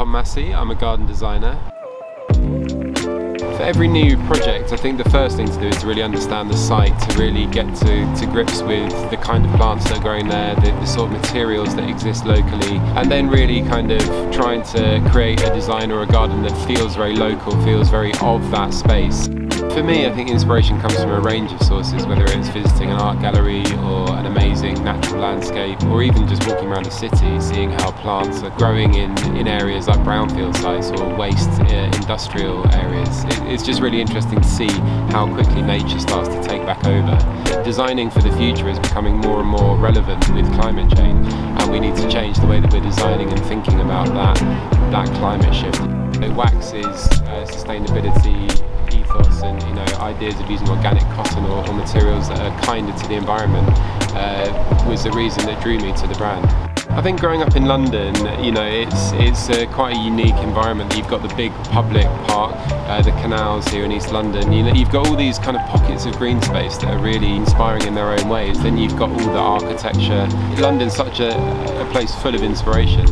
Tom Massey, I'm a garden designer. For every new project, I think the first thing to do is to really understand the site, to really get to grips with the kind of plants that are growing there, the sort of materials that exist locally, and then really kind of trying to create a design or a garden that feels very local, feels very of that space. For me, I think inspiration comes from a range of sources, whether it's visiting an art gallery or an amazing natural landscape, or even just walking around a city, seeing how plants are growing in areas like brownfield sites or waste industrial areas. It's just really interesting to see how quickly nature starts to take back over. Designing for the future is becoming more and more relevant with climate change, and we need to change the way that we're designing and thinking about that climate shift. So wax is sustainability ethos and ideas of using organic cotton or materials that are kinder to the environment was the reason that drew me to the brand. I think growing up in London, it's quite a unique environment. You've got the big public park, the canals here in East London. You've got all these kind of pockets of green space that are really inspiring in their own ways. Then you've got all the architecture. London's such a place full of inspiration.